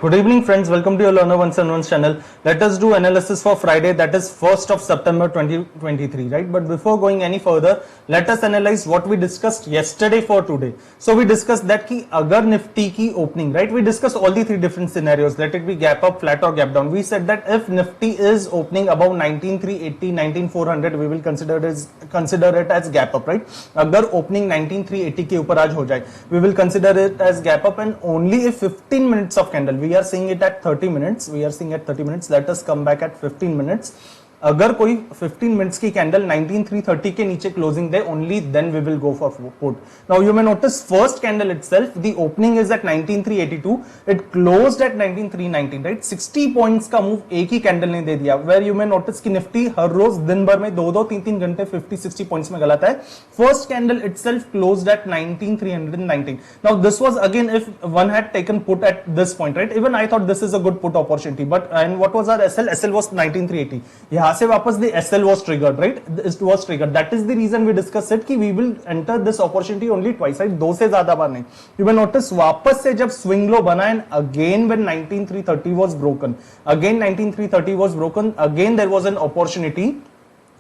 Good evening friends, welcome to your Learner 171 channel. Let us do analysis for Friday, that is 1st of September 2023, right? But before going any further, let us analyze what we discussed yesterday for today. So we discussed that ki agar Nifty ki opening, right? We discussed all the three different scenarios, let it be gap up, flat or gap down. We said that if Nifty is opening above 19,380, 19,400, we will consider it as gap up, right? Agar opening 19,380 ke upar aaj ho jaye, we will consider it as gap up, and only if 15 minutes of candle, we are seeing it at 30 minutes, let us come back at 15 minutes. अगर कोई 15 minutes की candle 19,330 के नीचे closing दे, only then we will go for put. Now you may notice first candle itself the opening is at 19,382, it closed at 19,319, right? 60 points का move एक ही candle ने दे दिया. वेयर यू मे नोटिस कि निफ्टी हर रोज दिन भर में 2-2, 3-3 घंटे 50-60 पॉइंट्स में गलाता है. First candle itself closed at 19,319. Now this was again if one had taken put at this point, right? Even I thought this is a good put opportunity, but and what was our SL? SL was 19,380. यहां से वापस the SL was triggered, right? It was triggered. That is the reason we discussed it कि we will enter this opportunity only twice, right? दो से ज्यादा बार नहीं. You will notice वापस से जब swing low बना and again when 19,330 was broken, again there was an opportunity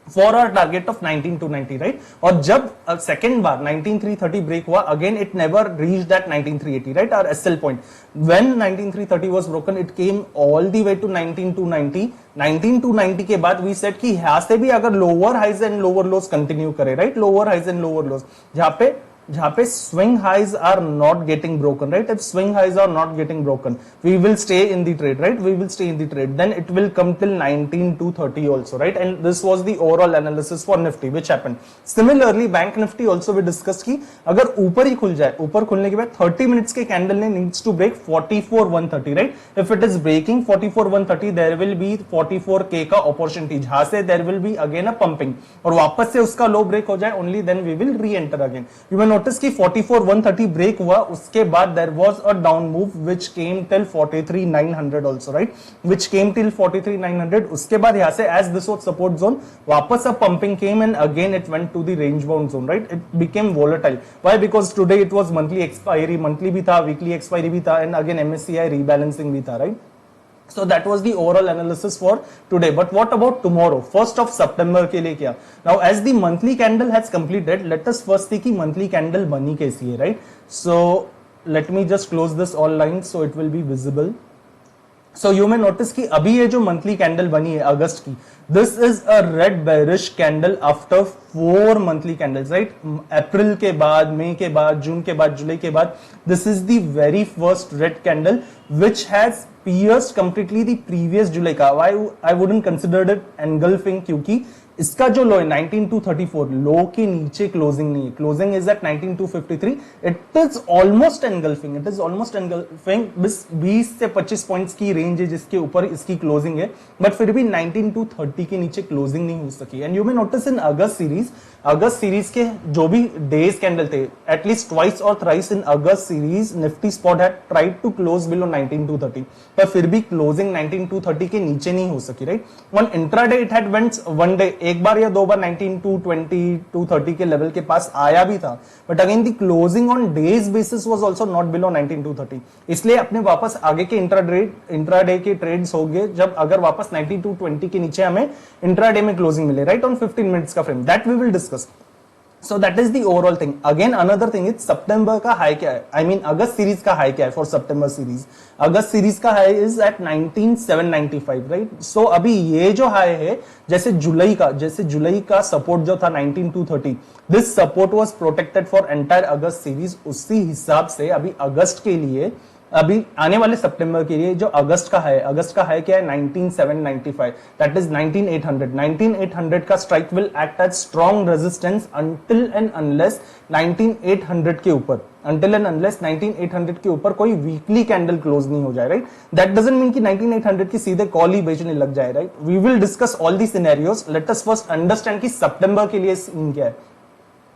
for our target of 19,290, right? और जब second बार 19,330 break हुआ, again it never reached that 19,380, right? Our SL point. When 19,330 was broken, it came all the way to 19,290. 19,290 के बाद we said कि यहाँ से भी अगर lower highs and lower lows continue करे, right? Lower highs and lower lows, जहाँ पे swing highs are not getting broken, right? If swing highs are not getting broken, we will stay in the trade, right? We will stay in the trade. Then it will come till 19,230 also, right? And this was the overall analysis for Nifty, which happened. Similarly, Bank Nifty also we discussed कि अगर ऊपर ही खुल जाए, ऊपर खुलने के बाद 30 minutes के candle ने needs to break 44,130, right? If it is breaking 44,130, there will be 44K का opportunity, जहाँ से there will be again a pumping, और वापस से उसका low break हो जाए, only then we will re-enter again. You will notice कि 44,130 ब्रेक हुआ, उसके बाद there was a down move which came till 43,900 also, right? Which came till 43,900. उसके बाद यहां से as this was support zone, वापस a pumping came and again it went to the range bound zone, right? It became volatile. Why? Because today it was monthly expiry, monthly भी था, weekly expiry भी था, and again MSCI rebalancing भी था, right? So that was the overall analysis for today. But what about tomorrow, 1st of September के लिए क्या? Now as the monthly candle has completed, let us first see कि monthly candle बनी कैसी है, right? So let me just close this all lines so it will be visible. So you may notice कि अभी ये जो monthly candle बनी है अगस्त की, this is a red bearish candle after 4 monthly candles, right? अप्रैल के बाद, मई के बाद, जून के बाद, जुलाई के बाद, this is the very first red candle which has pierced completely the previous July का. Why I wouldn't consider it engulfing? क्योंकि इसका जो लो है 19,234, लो के नीचे क्लोजिंग नहीं है, closing is at 19,253. It is almost engulfing, 20 से 25 पॉइंट्स की रेंज है जिसके ऊपर इसकी क्लोजिंग है, बट फिर भी 19,230 के नीचे क्लोजिंग नहीं हो सकी. And you may notice in August series के जो भी डेज कैंडल थे, एटलीस्ट ट्वाइस और thrice in August series Nifty spot had tried to close below 19,230, पर फिर भी क्लोजिंग 19,230 के नीचे नहीं हो सकी, right? On intraday it had went one day, एक बार या दो बार 19,220, 230 के लेवल के पास आया भी था, but again the closing on days basis was also not below 19,230. इसलिए अपने वापस आगे के इंट्राडे के ट्रेड्स हो गए जब अगर वापस 19,220 के नीचे हमें इंट्राडे में क्लोजिंग मिले, राइट? ऑन 15 मिनट्स का frame, that we will discuss. So that is the overall thing. Again another thing is September का हाई क्या है? I mean अगस्त सीरीज का हाई क्या है for September series? August series का high is at 19,795, right? So अभी ये जो हाई है, जैसे जुलाई का सपोर्ट जो था 19,230, this support was protected for entire August series. उसी हिसाब से अभी अगस्त के लिए, अभी आने वाले सितंबर के लिए जो अगस्त का हाई क्या है? 19,795, दैट इज 19,800 का strike will act as strong resistance until and unless 19,800 के ऊपर कोई वीकली कैंडल क्लोज नहीं हो जाए, राइट? दैट डजंट मीन कि 19,800 की सीधे कॉल ही बेचने लग जाए, right? We will discuss all the scenarios. Let us first understand कि सितंबर के लिए सीन क्या है.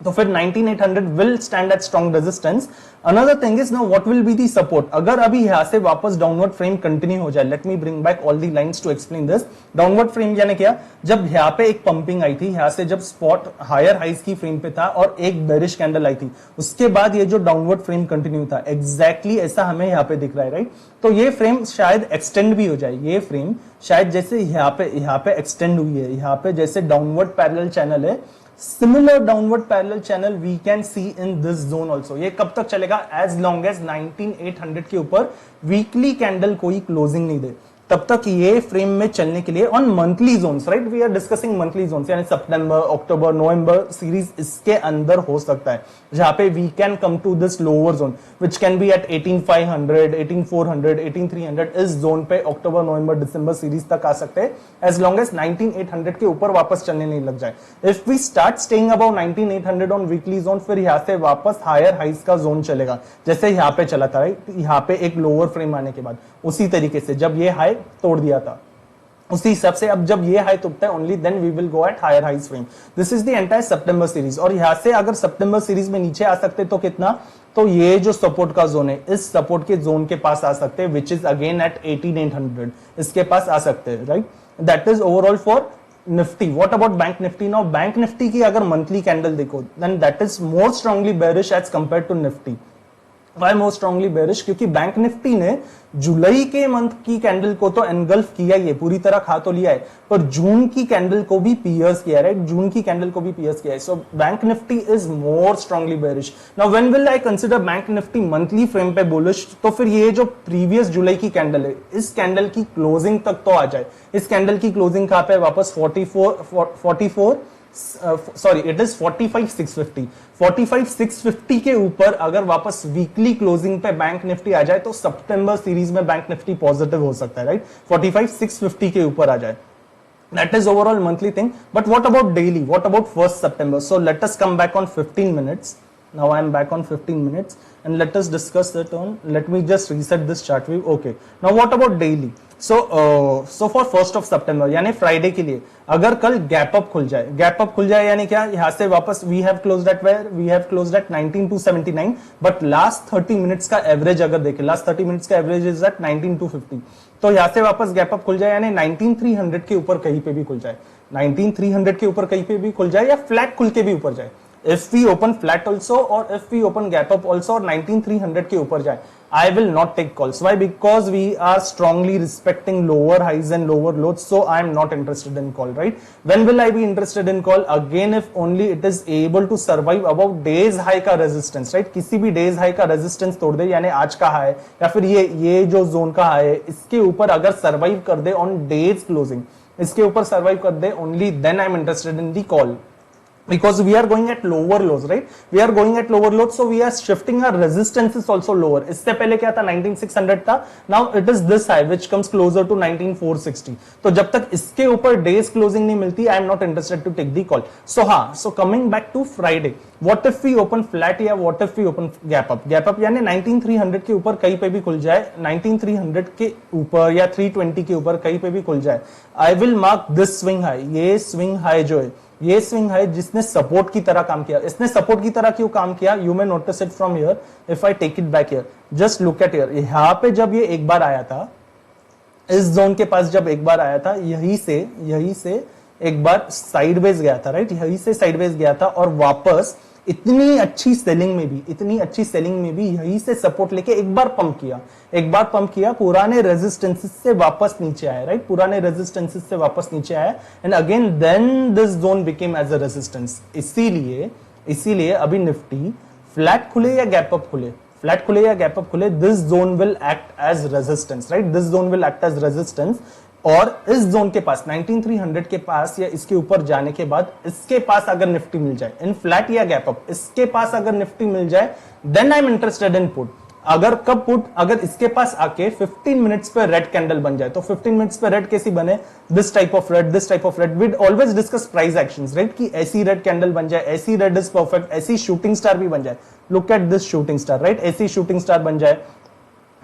तो फिर 19800 will stand at strong resistance. Another thing is now what will be the support. अगर अभी यहां से वापस डाउनवर्ड फ्रेम कंटिन्यू हो जाए, let me bring back all the lines to explain this. Downward frame यानी क्या, जब यहां पे एक पंपिंग आई थी, यहां से जब स्पॉट हायर हाइज की फ्रेम पे था और एक बेरिश कैंडल आई थी, उसके बाद ये जो डाउनवर्ड फ्रेम कंटिन्यू था, एग्जैक्टली ऐसा हमें यहां पे दिख रहा है, राइट. तो ये फ्रेम शायद एक्सटेंड भी हो जाए. ये फ्रेम शायद जैसे यहाँ पे एक्सटेंड हुई है, यहाँ पे जैसे डाउनवर्ड पैरेलल चैनल है, similar downward parallel channel we can see in this zone also. ये कब तक चलेगा, एज लॉन्ग एज 19800 के ऊपर वीकली कैंडल कोई क्लोजिंग नहीं दे, तब तक ये फ्रेम में चलने के लिए on monthly zones, right. We are discussing monthly zones, यानी सितंबर, अक्टूबर, नवंबर सीरीज इसके अंदर हो सकता है, जहां पे we can come to this lower zone which can be at 18500, 18400, 18300. इस जोन पे अक्टूबर, नवंबर, दिसंबर सीरीज तक आ सकते हैं, एज लॉन्ग एज 19800 के ऊपर वापस चलने नहीं लग जाए. If we start staying about 19800 on weekly zone, फिर यहां से वापस हायर हाइज का जोन चलेगा, जैसे यहां पे चला था, राइट. यहां पे एक लोअर फ्रेम आने के बाद उसी तरीके से जब ये हाई तोड़ दिया था, उसी हिसाब से अब जब ये हाई तोड़ता है, only then we will go at higher highs frame. This is the entire सितंबर सीरीज. और यहां से अगर सितंबर सीरीज में नीचे आ सकते तो कितना, तो ये जो सपोर्ट का जोन है, इस सपोर्ट के जोन के पास आ सकते हैं, विच इज अगेन एट 18800. इसके पास आ सकते हैं, right. That is overall for Nifty. What about bank Nifty now. Bank Nifty की अगर मंथली कैंडल देखो, then that is more strongly bearish as compare to Nifty. Why more strongly bearish, क्योंकि bank Nifty ने जुलाई के month की candle को तो एनगल्फ किया ही है, पूरी तरह खा तो लिया है, पर जून की कैंडल को भी पियर्स किया है, राइट. जून की कैंडल को भी पियर्स किया है. So bank Nifty is more strongly bearish. Now when will I consider bank Nifty monthly frame पे बुलिश, तो फिर ये जो प्रीवियस जुलाई की कैंडल है, इस कैंडल की क्लोजिंग तक तो आ जाए. इस कैंडल की क्लोजिंग कहां पे वापस 44 सॉरी इट इज 45,650. 45,650 के ऊपर अगर वापस वीकली क्लोजिंग पे बैंक निफ्टी आ जाए, तो सितंबर सीरीज में बैंक निफ्टी पॉजिटिव हो सकता है, राइट. 45,650 के ऊपर आ जाए. That is overall monthly thing. But what about daily? What about 1st September? So let us come back on 15 minutes. Now I am back on 15 minutes and let us discuss it on, let me just reset this chart view. Okay. Now what about daily? So for 1st of September यानी Friday के लिए अगर कल gap up खुल जाए यानी क्या, यहां से वापस we have closed at 19279, but last 30 minutes का एवरेज अगर देखें, लास्ट 30 मिनट्स का एवरेज इज एट 19250. तो यहां से वापस गैप अप खुल जाए यानी 19300 के ऊपर कहीं पे भी खुल जाए, 19300 के ऊपर कहीं पे भी खुल जाए, या फ्लैट खुल के भी ऊपर जाए. If we open flat also or if we open gap up also और 19300 के ऊपर जाए, I will not take calls. Why? Because we are strongly respecting lower highs and lower lows, so I am not interested in call, right? When will I be interested in call? Again, if only it is able to survive above days high का resistance, right? किसी भी days high का resistance तोड़ दे, यानी आज का high या फिर ये जो zone का high है, इसके ऊपर अगर survive कर दे on days closing, इसके ऊपर survive कर दे, only then I am interested in the call. Because we are going at lower lows, right? We are going at lower lows, so we are shifting our resistances also lower. इससे पहले क्या था, 19600 था. Now it is this high which comes closer to 19460. तो जब तक इसके ऊपर days closing नहीं मिलती, I am not interested to take the call. So coming back to Friday, what if we open flat या what if we open gap up? Gap up यानी 19300 के ऊपर कहीं पे भी खुल जाए, 19300 के ऊपर या 320 के ऊपर कहीं पे भी खुल जाए, I will mark this swing high. ये swing high जो है, ये स्विंग है जिसने सपोर्ट की तरह काम किया. इसने सपोर्ट की तरह क्यों काम किया? You may notice it from here. If I take it back here, just look at here. यहां पे जब ये एक बार आया था, इस जोन के पास जब एक बार आया था, यहीं से एक बार साइडवेज गया था, राइट. यहीं से साइडवेज गया था और वापस इतनी अच्छी सेलिंग में भी यहीं से सपोर्ट लेके एक बार पंप किया, पुराने रेजिस्टेंसेस से वापस नीचे आया, राइट. पुराने रेजिस्टेंसेस से वापस नीचे आया and again then this zone became as a resistance. इसीलिए अभी निफ्टी फ्लैट खुले या गैप अप खुले, this zone will act as resistance, right. This zone will act as resistance. और इस जोन के पास 19300 के पास या इसके ऊपर जाने के बाद इसके पास अगर निफ्टी मिल जाए इन फ्लैट या गैप अप, इसके पास अगर निफ्टी मिल जाए, then I am interested in put. अगर कब पुट? अगर इसके पास आके 15 मिनट्स पे रेड कैंडल बन जाए. तो 15 मिनट्स पे रेड कैसी बने? This type of red. We always discuss price actions, right, कि ऐसी रेड कैंडल बन जाए, ऐसी रेड इज परफेक्ट, ऐसी शूटिंग स्टार भी बन जाए. Look at this shooting star, right. ऐसी शूटिंग स्टार बन जाए,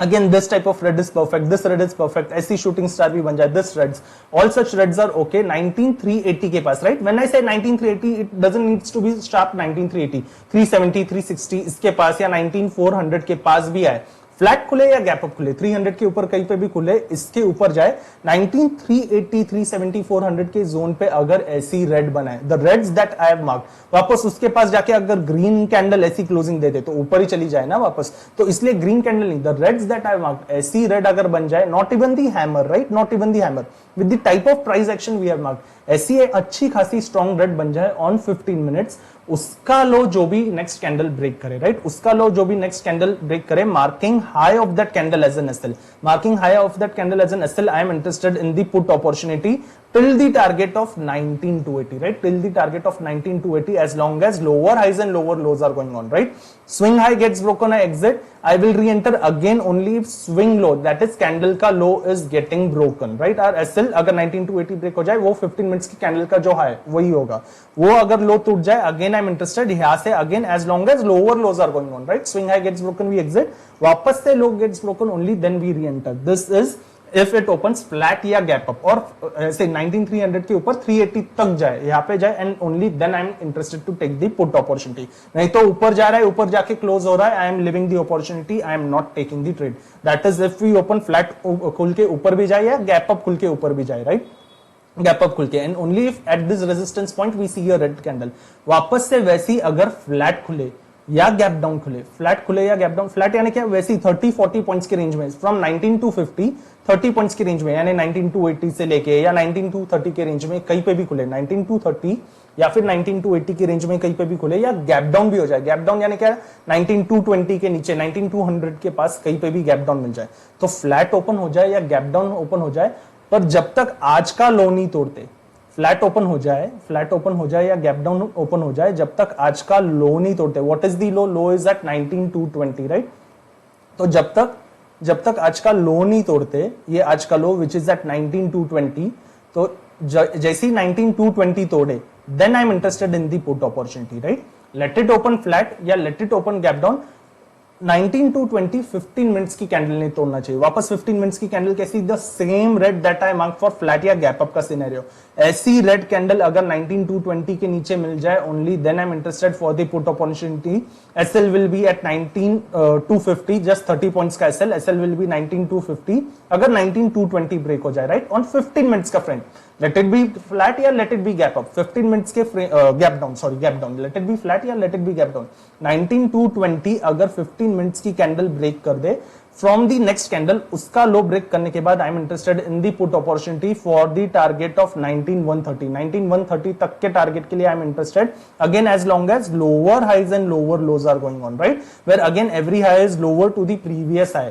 Again, this type of red is perfect, this red is perfect, ऐसी shooting star भी बन जाए, this reds, all such reds are okay 19380 के पास, right? When I say 19380, it doesn't needs to be sharp 19380, 370 360 इसके पास या 19400 के पास भी आए, फ्लैट खुले या गैप अप खुले, 300 के ऊपर कहीं पे भी खुले, इसके ऊपर जाए 19380 370 400 के जोन पे अगर ऐसी रेड बनाए, the reds that I have marked, वापस उसके पास जाके अगर ग्रीन कैंडल ऐसी क्लोजिंग दे दे तो ऊपर ही चली जाए ना वापस, तो इसलिए ग्रीन कैंडल नहीं, the reds that I have marked, ऐसी रेड अगर बन जाए, not even the hammer, right, not even the hammer, with the type of price action we have marked, ऐसी अच्छी खासी स्ट्रॉन्ग रेड बन जाए ऑन 15 मिनट्स, उसका लो जो भी नेक्स्ट कैंडल ब्रेक करे, राइट, उसका लो जो भी नेक्स्ट कैंडल ब्रेक करे, marking high of that candle as an SL, marking high of that candle as an SL, I am interested in the put opportunity till the target of 19280, right, till the target of 19280, as long as lower highs and lower lows are going on, right? Swing high gets broken, I exit, I will re-enter again only if swing low, that is candle का low is getting broken, right? और SL अगर 19280 break हो जाए, वो 15 minutes की candle का जो high वही होगा, वो अगर लो टूट जाए, अगेन आई एम इंटरेस्टेड यहाँ से, again as long as lower lows are going on, right? Swing high gets broken, we exit, वापस से low gets broken, only then we re-enter. This is if it opens flat या gap up, और ऐसे 19300 के ऊपर 380 तक जाए, यहाँ पे जाए, and only then I am interested to take the put opportunity. नहीं तो ऊपर जा रहा है, ऊपर जाके क्लोज हो रहा है, I am leaving the opportunity, I am not taking the trade. That is if we open flat खुल के ऊपर भी जाए या gap up खुल के ऊपर भी जाए, right? गैप अप खुल के, and only if at this resistance point we see a red candle, वापस से वैसी अगर फ्लैट खुले या गैप डाउन खुले, फ्लैट खुले या गैप डाउन, फ्लैट यानी क्या, वैसी 30-40 पॉइंट्स के रेंज में, फ्रॉम 19 to 50 30 पॉइंट्स की रेंज में, यानी 19 to 80 से लेके या 19 to 30 के रेंज में कहीं पे भी खुले, 19 to 30 या फिर 19 to 80 की रेंज में कहीं पे भी खुले, या गैप डाउन भी हो जाए, गैप डाउन यानी क्या, 19 to 20 के नीचे 19 to 100 के पास कहीं पे भी गैप डाउन मिल जाए, तो फ्लैट ओपन हो जाए या गैप डाउन ओपन हो जाए, पर जब तक आज का लो नहीं तोड़ते, फ्लैट ओपन हो जाए, फ्लैट ओपन हो जाए या गैप डाउन ओपन हो जाए, जब तक आज का लो नहीं तोड़ते, what is the low, low is at 19220, right, तो जब तक आज का लो नहीं तोड़ते, ये आज का लो विच इज एट 19220, तो जैसे ही 19220 तोड़े, then I am interested in the put opportunity, right, let it open flat या let it open gap down, 19 to 20 15 minutes की कैंडल नहीं तोड़ना चाहिए, वापस 15 मिनट्स की कैंडल कैसी, the same red that I mark for flat या gap up का सिनेरियो, ऐसी रेड कैंडल अगर 19 to 20 के नीचे मिल जाए, only then I am interested for the put opportunity, SL will be at 19 to 50, just 30 points का एसएल विल बी 19 to 50 अगर 19 to 20 ब्रेक हो जाए, राइट, ऑन 15 मिनट्स का friend, let it be flat या let it be gap up, 15 minutes के gap down, let it be flat या let it be gap down, 19 to 20 अगर 15 minutes की candle break कर दे फ्रॉम दी नेक्स्ट कैंडल, उसका low break करने के बाद I am interested in the put opportunity for the target of 19130 तक के टारगेट के लिए I am interested, again as long as lower highs and lower lows are going on, right, where again every high is lower to the previous high,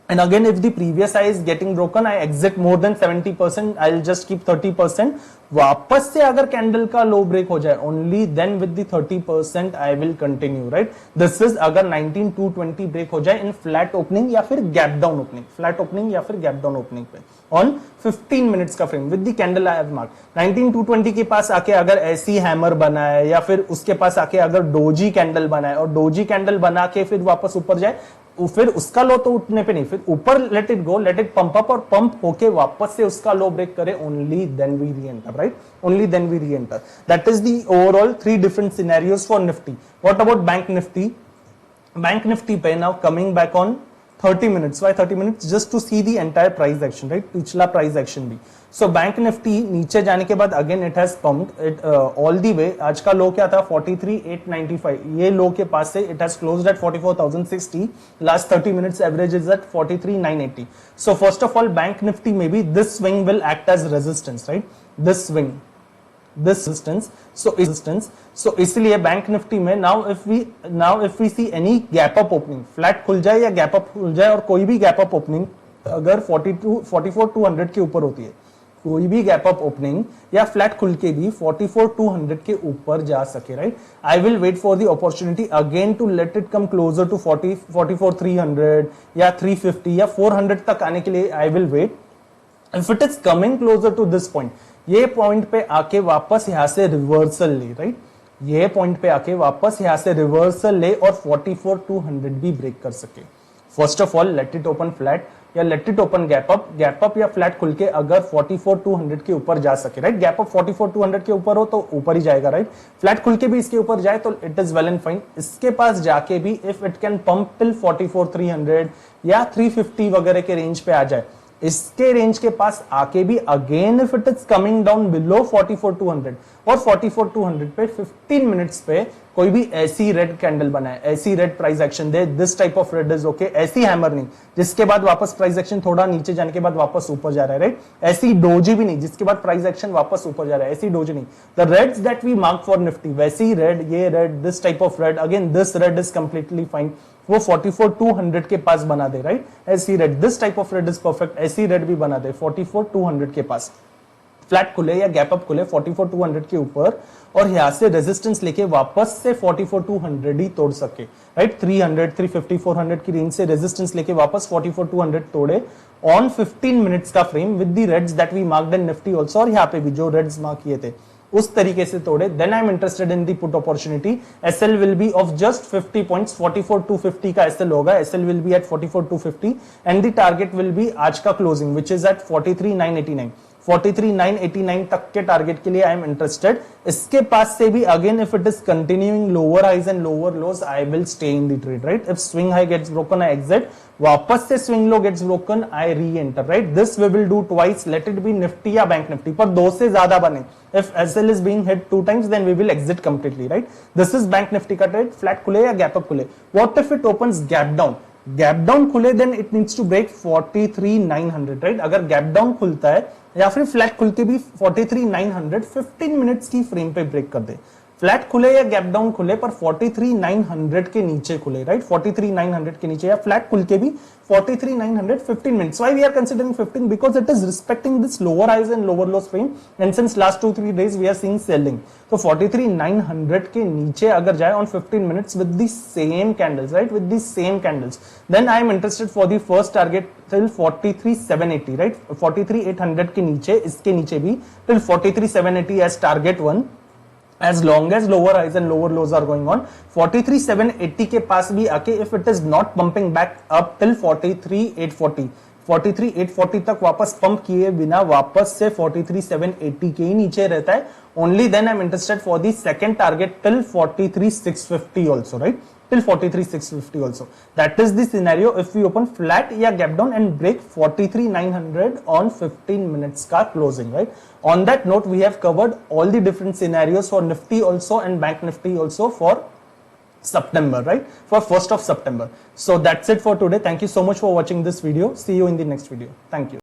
and again if the previous high is getting broken, I exit more than 70%, I'll just keep 30%, वापस से अगर candle का लो break हो जाए, only then with the 30% I will continue, right, this is अगर 19 to 20 break हो जाए in flat opening या फिर gap down opening, flat opening या फिर गैप डाउन ओपनिंग पे ऑन 15 मिनट्स का frame with the candle I have mark, 19 to 20 के पास आके अगर ऐसी हैमर बनाए या फिर उसके पास आके अगर डोजी कैंडल बनाए और डोजी कैंडल बना के फिर वापस ऊपर जाए, फिर उसका लो तो उठने पे नहीं, फिर ऊपर let it go, let it pump up और पंप होके वापस से उसका लो ब्रेक करे, only then we reenter, right, only then we reenter, that is the overall 3 different scenarios for Nifty. What about bank Nifty? Bank Nifty पे now coming back on 30 minutes. Why 30 minutes? Just to see the entire price action, right? पिछला price action भी. So bank Nifty नीचे जाने के बाद again it has pumped it all the way. आज का लो क्या था? 43,895. ये लो के पास से it has closed at 44,060. Last 30 minutes average is at 43,980. So first of all, bank Nifty में भी this swing will act as resistance, right? This swing. This resistance, so इसलिए बैंक निफ्टी में now if we see any gap up opening, flat खुल जाए या gap up खुल जाए, और कोई भी गैप अप ओपनिंग अगर 44,200 के ऊपर होती है, कोई भी गैप अप ओपनिंग या फ्लैट खुल के भी 44,200 के ऊपर जा सके, right, I will wait for the opportunity again to let it come closer to 44,300 या 350 या 400 तक आने के लिए I will wait. If it is coming closer to this point, ये पॉइंट पे आके वापस यहां से रिवर्सल ले, राइट, ये पॉइंट पे आके वापस यहां से रिवर्सल ले और 44,200 भी ब्रेक कर सके. First of all let it open flat या let it open gap up या फ्लैट खुल के अगर 44,200 के ऊपर जा सके, राइट, गैप अप 44,200 के ऊपर हो तो ऊपर ही जाएगा, राइट, फ्लैट खुल के भी इसके ऊपर जाए तो it is well and fine. इसके पास जाके भी if it can pump till 44,300 या 350 वगैरह के रेंज पे आ जाए, इसके रेंज के पास आके भी again if it is coming down below 44,200 और 44,200 पे 15 मिनट्स पे कोई भी ऐसी रेड कैंडल बनाए, ऐसी red price action they, this type of red is okay, ऐसी हैमर नहीं जिसके बाद वापस प्राइस एक्शन थोड़ा नीचे जाने के बाद वापस ऊपर जा रहा है, राइट, ऐसी डोजी भी नहीं जिसके बाद प्राइस एक्शन वापस ऊपर जा रहा है, ऐसी डोजी नहीं। The reds that we mark for Nifty, वैसी रेड, ये red, this type of red, again this red is completely fine, वो 44,200 के पास बना दे, राइट, ऐसी red, this type of red is perfect, ऐसी रेड भी बना दे 44,200 के पास, फ्लैट खुले या गैप अप खुले 44,200 के ऊपर और यहां से रेजिस्टेंस लेके वापस से 44,200 ही तोड़ सके, राइट, 300, 350, 400 की रेंज से रेजिस्टेंस लेके वापस 44,200 तोड़े ऑन 15 मिनट्स का frame with the reds that we marked in Nifty also, और यहाँ पे भी जो रेड्स मार्क किए थे उस तरीके से तोड़े, then I am interested in the put opportunity. SL will be of just 50 points, 44,250 का एसएल होगा, SL will be at 44,250 and the target will be आज का क्लोजिंग व्हिच इज एट 43,989, 43,989 तक के टारगेट के लिए आई एम इंटरेस्टेड। इसके पास से भी again if it is continuing lower highs and lower lows I will stay in the trade, right, if swing high gets broken I exit, वापस से swing low gets broken I reenter, right, this we will do twice, let it be Nifty या bank Nifty, पर दो से ज्यादा बने, if SL is being hit 2 times then we will exit completely, right, this is bank nifty का trade, flat खुले या gap up खुले, what if it opens gap down खुले then it needs to break 43,900, right, अगर gap down खुलता है या फिर फ्लैट खुल के भी 43,900 15 मिनट्स की फ्रेम पे ब्रेक कर दे, फ्लैट खुले या गैप डाउन खुले पर 43,900 के नीचे खुले, राइट, 43,900 के नीचे या फ्लैट खुल के भी 43,900 15 minutes, why we are considering 15 because it is respecting this lower highs and lower lows frame and since last 2-3 days we are seeing selling, तो 43,900 के नीचे अगर जाए on 15 minutes with the same candles, right, with the same candles, then I am interested for the first target till 43,780, right, 43,800 के नीचे, इसके नीचे भी till 43,780 as target 1 as long as lower highs and lower lows are going on, 43,780 के पास भी आके if it is not pumping back up till 43,840, 43,840 तक वापस पंप किए बिना वापस से 43,780 के ही नीचे रहता है, only then I'm interested for the second target till 43,650 also, right, till 43,650 also. That is the scenario if we open flat या gap down and break 43,900 on 15 minutes का closing, right. On that note, we have covered all the different scenarios for Nifty also and Bank Nifty also for September, right, for 1st of September. So that's it for today. Thank you so much for watching this video. See you in the next video. Thank you.